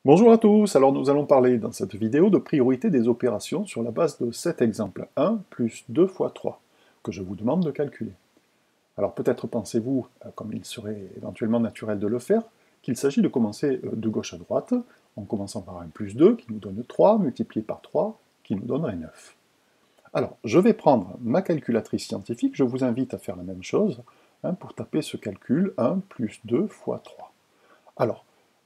Bonjour à tous, alors nous allons parler dans cette vidéo de priorité des opérations sur la base de cet exemple 1 plus 2 fois 3 que je vous demande de calculer. Alors peut-être pensez-vous, comme il serait éventuellement naturel de le faire, qu'il s'agit de commencer de gauche à droite, en commençant par un plus 2 qui nous donne 3, multiplié par 3 qui nous donnerait 9. Alors je vais prendre ma calculatrice scientifique, je vous invite à faire la même chose, pour taper ce calcul 1 plus 2 fois 3. Alors,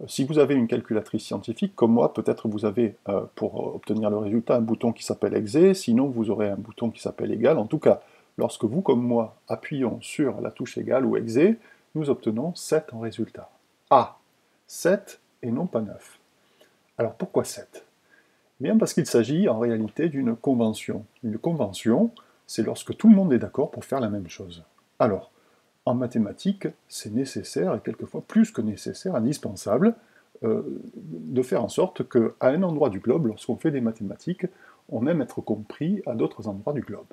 si vous avez une calculatrice scientifique, comme moi, peut-être vous avez, pour obtenir le résultat, un bouton qui s'appelle Exe, sinon vous aurez un bouton qui s'appelle Égal. En tout cas, lorsque vous, comme moi, appuyons sur la touche Égal ou Exe, nous obtenons 7 en résultat. Ah, 7 et non pas 9. Alors pourquoi 7? Eh bien parce qu'il s'agit en réalité d'une convention. Une convention, c'est lorsque tout le monde est d'accord pour faire la même chose. Alors, en mathématiques, c'est nécessaire, et quelquefois plus que nécessaire, indispensable, de faire en sorte qu'à un endroit du globe, lorsqu'on fait des mathématiques, on aime être compris à d'autres endroits du globe.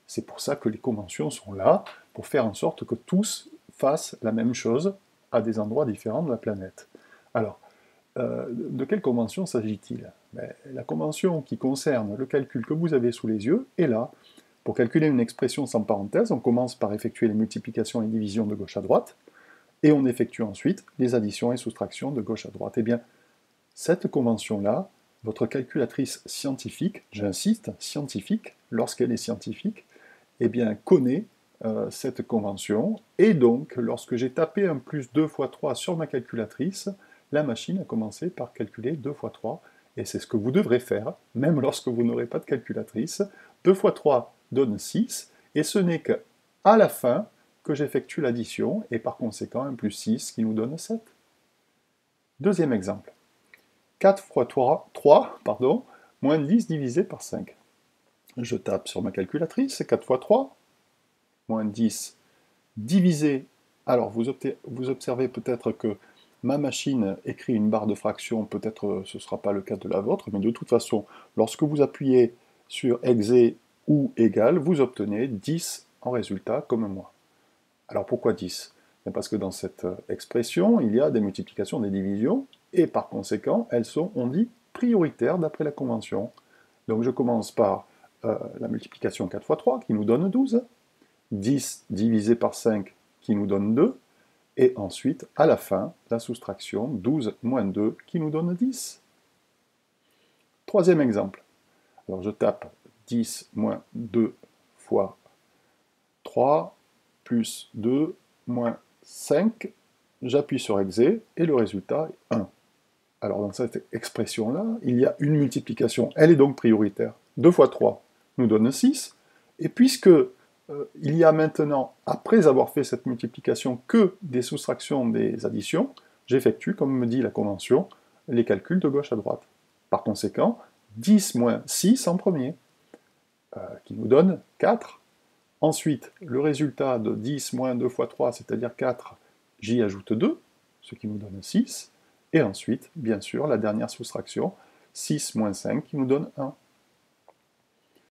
C'est pour ça que les conventions sont là, pour faire en sorte que tous fassent la même chose à des endroits différents de la planète. Alors, de quelle convention s'agit-il? La convention qui concerne le calcul que vous avez sous les yeux est là. Pour calculer une expression sans parenthèse, on commence par effectuer les multiplications et divisions de gauche à droite, et on effectue ensuite les additions et soustractions de gauche à droite. Eh bien, cette convention-là, votre calculatrice scientifique, j'insiste, scientifique, lorsqu'elle est scientifique, eh bien, connaît cette convention, et donc, lorsque j'ai tapé un plus 2 fois 3 sur ma calculatrice, la machine a commencé par calculer 2 fois 3, et c'est ce que vous devrez faire, même lorsque vous n'aurez pas de calculatrice. 2 fois 3 donne 6, et ce n'est qu'à la fin que j'effectue l'addition, et par conséquent un plus 6 qui nous donne 7. Deuxième exemple. 4 fois 3 moins 10 divisé par 5. Je tape sur ma calculatrice, 4 fois 3, moins 10 divisé. Alors vous observez peut-être que ma machine écrit une barre de fraction, peut-être ce ne sera pas le cas de la vôtre, mais de toute façon, lorsque vous appuyez sur Exe ou égal, vous obtenez 10 en résultat comme moi. Alors pourquoi 10? Parce que dans cette expression, il y a des multiplications, des divisions, et par conséquent, elles sont, on dit, prioritaires d'après la convention. Donc je commence par la multiplication 4 fois 3, qui nous donne 12, 10 divisé par 5, qui nous donne 2, et ensuite, à la fin, la soustraction 12 moins 2, qui nous donne 10. Troisième exemple. Alors je tape 10 moins 2 fois 3, plus 2, moins 5, j'appuie sur Exe, et le résultat est 1. Alors dans cette expression-là, il y a une multiplication, elle est donc prioritaire. 2 fois 3 nous donne 6, et puisque il y a maintenant, après avoir fait cette multiplication, que des soustractions des additions, j'effectue, comme me dit la convention, les calculs de gauche à droite. Par conséquent, 10 moins 6 en premier, qui nous donne 4. Ensuite, le résultat de 10 moins 2 fois 3, c'est-à-dire 4, j'y ajoute 2, ce qui nous donne 6. Et ensuite, bien sûr, la dernière soustraction, 6 moins 5, qui nous donne 1.